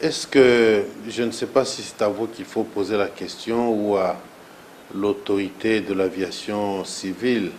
Est-ce que, je ne sais pas si c'est à vous qu'il faut poser la question ou à l'autorité de l'aviation civile,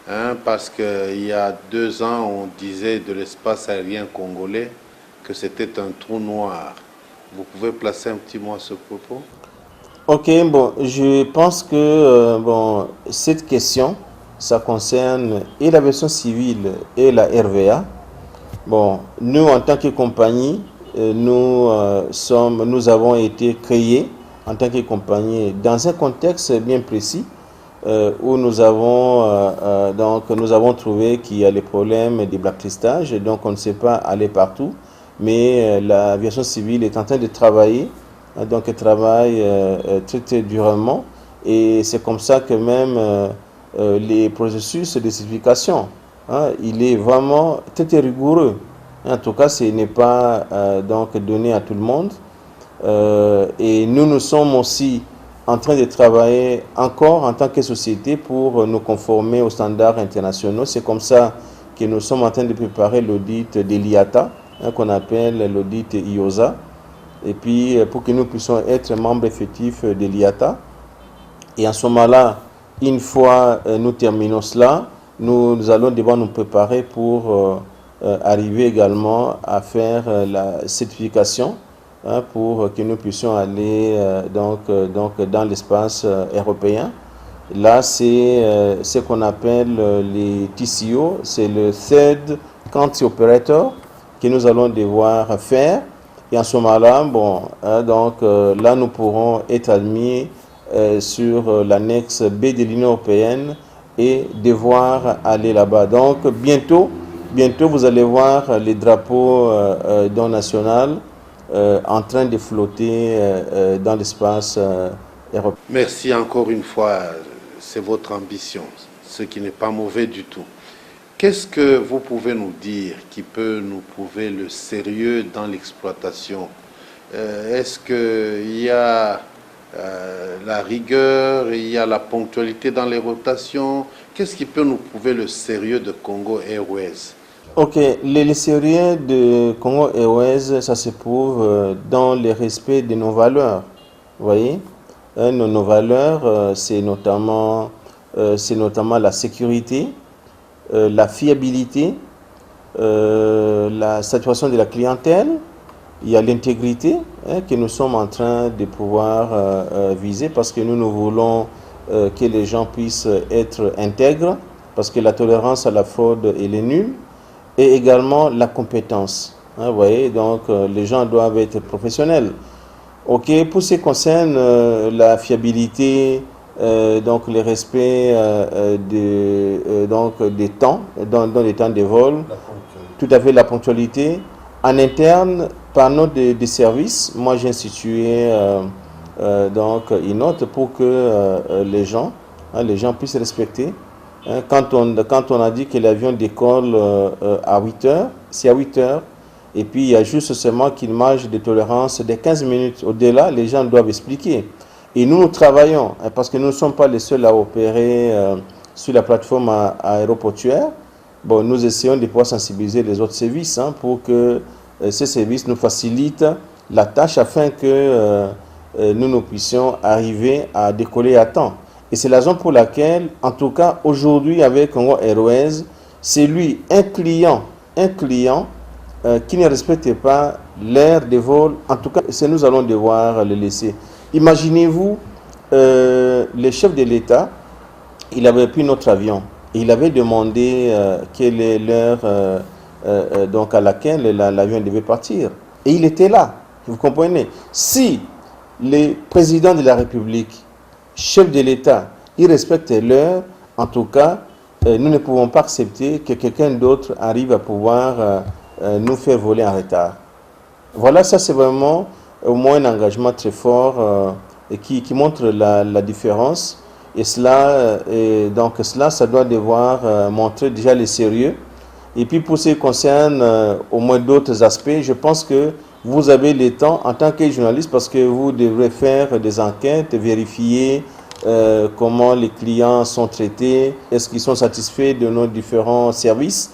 hein, parce qu'il y a 2 ans, on disait de l'espace aérien congolais que c'était un trou noir. Vous pouvez placer un petit mot à ce propos? Ok, bon, je pense que bon, cette question, ça concerne et l'aviation civile et la RVA. Bon, nous, en tant que compagnie, nous avons été créés en tant que compagnie dans un contexte bien précis où nous avons trouvé qu'il y a les problèmes des blacklistages, donc on ne sait pas aller partout, mais l'aviation civile est en train de travailler, donc elle travaille très, très durement, et c'est comme ça que même les processus de certification, il est vraiment très, très rigoureux. En tout cas, ce n'est pas donc donné à tout le monde. Et nous sommes aussi en train de travailler encore en tant que société pour nous conformer aux standards internationaux. C'est comme ça que nous sommes en train de préparer l'audit de l'IATA, qu'on appelle l'audit IOSA. Et puis, pour que nous puissions être membres effectifs de l'IATA. Et en ce moment-là, une fois nous terminons cela, nous allons devoir nous préparer pour arriver également à faire la certification, pour que nous puissions aller dans l'espace européen. Là, c'est ce qu'on appelle les TCO, c'est le Third Country Operator que nous allons devoir faire. Et en ce moment-là, là, nous pourrons être admis sur l'annexe B de l'Union européenne et devoir aller là-bas. Donc, bientôt, vous allez voir les drapeaux national en train de flotter dans l'espace européen. Merci encore une fois, c'est votre ambition, ce qui n'est pas mauvais du tout. Qu'est-ce que vous pouvez nous dire qui peut nous prouver le sérieux dans l'exploitation? Est-ce qu'il y a la rigueur, il y a la ponctualité dans les rotations? Qu'est-ce qui peut nous prouver le sérieux de Congo Airways? Ok, le sérieux de Congo Airways, ça se prouve dans le respect de nos valeurs. Vous voyez, nos valeurs, c'est notamment la sécurité, la fiabilité, la satisfaction de la clientèle. Il y a l'intégrité que nous sommes en train de pouvoir viser, parce que nous voulons que les gens puissent être intègres, parce que la tolérance à la fraude, elle est nulle. Et également la compétence. Vous voyez, donc les gens doivent être professionnels. Ok, pour ce qui concerne la fiabilité, donc le respect des temps, dans les temps de vol, tout à fait la ponctualité. En interne, par notre de service, moi j'ai institué une note pour que les gens puissent respecter. Quand on a dit que l'avion décolle à 8 heures, c'est à 8 heures. Et puis, il y a juste seulement qu'une marge de tolérance de 15 minutes. Au-delà, les gens doivent expliquer. Et nous travaillons, parce que nous ne sommes pas les seuls à opérer sur la plateforme aéroportuaire. Bon, nous essayons de pouvoir sensibiliser les autres services pour que ces services nous facilitent la tâche afin que nous puissions arriver à décoller à temps. Et c'est la raison pour laquelle, en tout cas, aujourd'hui, avec Congo Airways, c'est lui, un client qui ne respecte pas l'heure de vol. En tout cas, nous allons devoir le laisser. Imaginez-vous, le chef de l'État, il avait pris notre avion. Et il avait demandé quelle est l'heure à laquelle l'avion devait partir. Et il était là. Vous comprenez? Si le président de la République, chef de l'État, il respecte l'heure, en tout cas, nous ne pouvons pas accepter que quelqu'un d'autre arrive à pouvoir nous faire voler en retard. Voilà, ça c'est vraiment au moins un engagement très fort et qui montre la différence. Et cela, ça doit devoir montrer déjà le sérieux. Et puis pour ce qui concerne au moins d'autres aspects, je pense que vous avez le temps en tant que journaliste, parce que vous devrez faire des enquêtes, vérifier comment les clients sont traités, est-ce qu'ils sont satisfaits de nos différents services.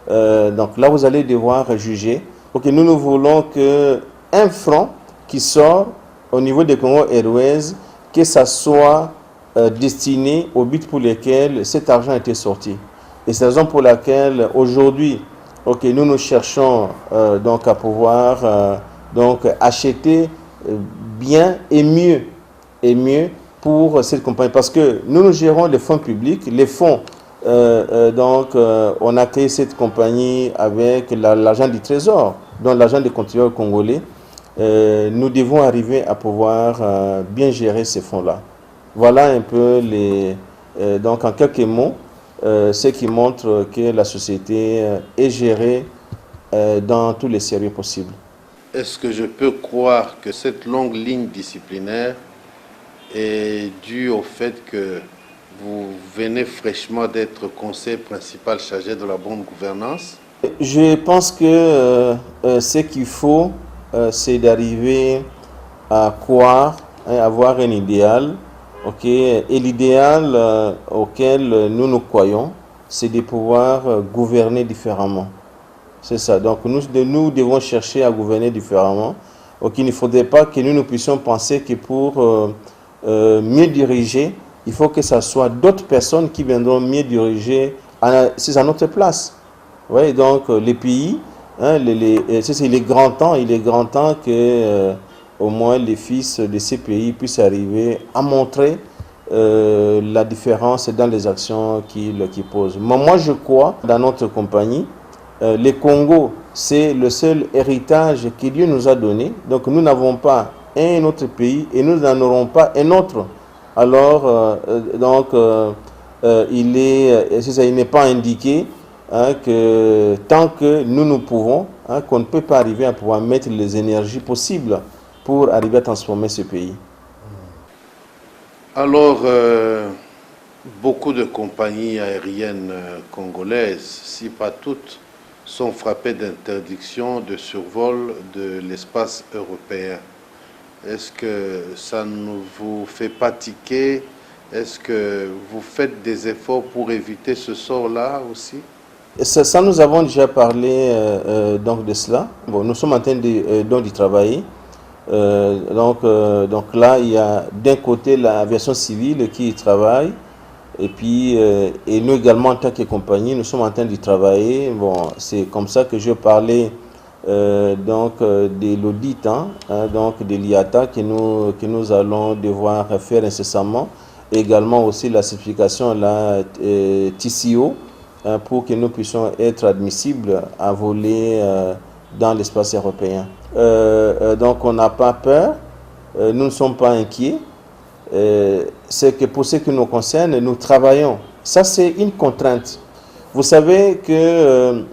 Donc là, vous allez devoir juger. Ok, nous voulons qu'un franc qui sort au niveau des Congo Airways, que ça soit destiné au but pour lequel cet argent a été sorti. Et c'est la raison pour laquelle aujourd'hui, ok, nous cherchons donc à pouvoir donc acheter bien et mieux pour cette compagnie. Parce que nous gérons les fonds publics, les fonds, on a créé cette compagnie avec l'argent du Trésor, donc l'argent des contribuables congolais. Nous devons arriver à pouvoir bien gérer ces fonds-là. Voilà un peu donc en quelques mots, ce qui montre que la société est gérée dans tous les sérieux possibles. Est-ce que je peux croire que cette longue ligne disciplinaire est due au fait que vous venez fraîchement d'être conseiller principal chargé de la bonne gouvernance? Je pense que ce qu'il faut, c'est d'arriver à croire, avoir un idéal. Okay. Et l'idéal auquel nous croyons, c'est de pouvoir gouverner différemment. C'est ça. Donc nous devons chercher à gouverner différemment. Donc il ne faudrait pas que nous puissions penser que pour mieux diriger, il faut que ce soit d'autres personnes qui viendront mieux diriger c'est à notre place. Oui, donc les pays, il est grand temps que au moins les fils de ces pays puissent arriver à montrer la différence dans les actions qu'ils posent. Moi, je crois dans notre compagnie, le Congo, c'est le seul héritage que Dieu nous a donné. Donc nous n'avons pas un autre pays et nous n'en aurons pas un autre. Alors, il n'est pas indiqué que tant que nous pouvons, qu'on ne peut pas arriver à pouvoir mettre les énergies possibles pour arriver à transformer ce pays. Alors, beaucoup de compagnies aériennes congolaises, si pas toutes, sont frappées d'interdiction de survol de l'espace européen. Est-ce que ça ne vous fait pas tiquer? Est-ce que vous faites des efforts pour éviter ce sort-là aussi? Ça, nous avons déjà parlé donc de cela. Bon, nous sommes en train d'y travailler. Donc là, il y a d'un côté l'aviation civile qui y travaille. Et puis, et nous également en tant que compagnie, nous sommes en train d'y travailler. Bon, c'est comme ça que je parlais de l'audit, donc de l'IATA que nous allons devoir faire incessamment. Et également aussi la certification TCO pour que nous puissions être admissibles à voler dans l'espace européen. Donc on n'a pas peur, nous ne sommes pas inquiets. C'est que pour ce qui nous concerne, nous travaillons. Ça, c'est une contrainte. Vous savez que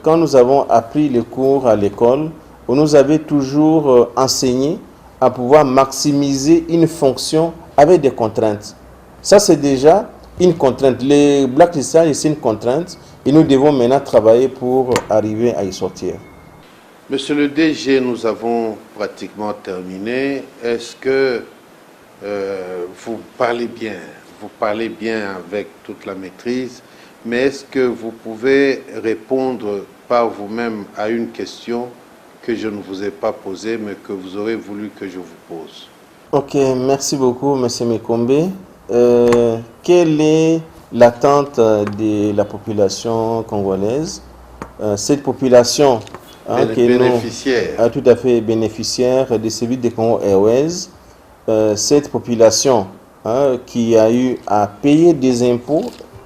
quand nous avons appris les cours à l'école, on nous avait toujours enseigné à pouvoir maximiser une fonction avec des contraintes. Ça, c'est déjà une contrainte. Les blacklistages, c'est une contrainte et nous devons maintenant travailler pour arriver à y sortir. Monsieur le DG, nous avons pratiquement terminé. Est-ce que vous parlez bien avec toute la maîtrise, mais est-ce que vous pouvez répondre par vous-même à une question que je ne vous ai pas posée, mais que vous aurez voulu que je vous pose? Ok, merci beaucoup, M. Mekombe. Quelle est l'attente de la population congolaise? Cette population bénéficiaire. Tout à fait bénéficiaire des services de Congo Airways, cette population qui a eu à payer des impôts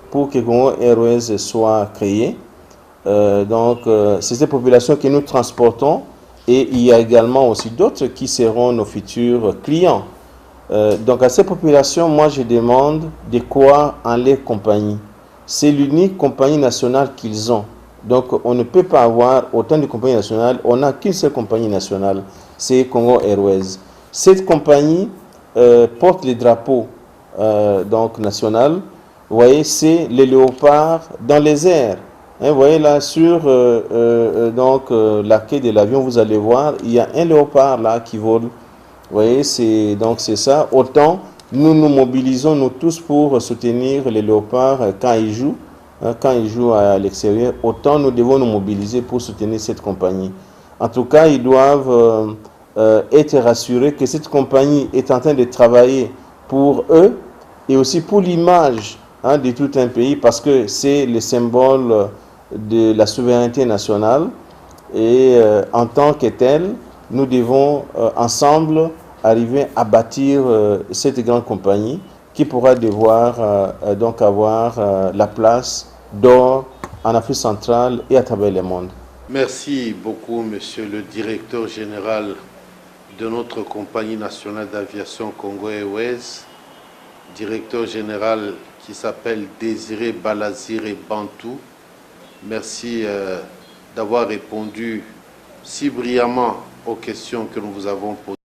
pour que Congo Airways soit créé. C'est cette population que nous transportons et il y a également aussi d'autres qui seront nos futurs clients. Donc à cette population, moi je demande de croire en les compagnies. C'est l'unique compagnie nationale qu'ils ont. Donc on ne peut pas avoir autant de compagnies nationales. On n'a qu'une seule compagnie nationale, c'est Congo Airways. Cette compagnie porte les drapeaux national. Vous voyez, c'est les léopards dans les airs. Vous voyez là sur la quai de l'avion, vous allez voir, il y a un léopard là qui vole. Vous voyez, c'est ça. Autant nous nous mobilisons nous tous pour soutenir les léopards quand ils jouent à l'extérieur. Autant nous devons nous mobiliser pour soutenir cette compagnie. En tout cas, ils doivent être rassurés que cette compagnie est en train de travailler pour eux et aussi pour l'image de tout un pays, parce que c'est le symbole de la souveraineté nationale. Et en tant que tel, nous devons ensemble arriver à bâtir cette grande compagnie qui pourra devoir donc avoir la place d'or en Afrique centrale et à travers le monde. Merci beaucoup, monsieur le directeur général de notre compagnie nationale d'aviation Congo Airways, directeur général qui s'appelle Désiré Balaziré Bantou. Merci d'avoir répondu si brillamment aux questions que nous vous avons posées.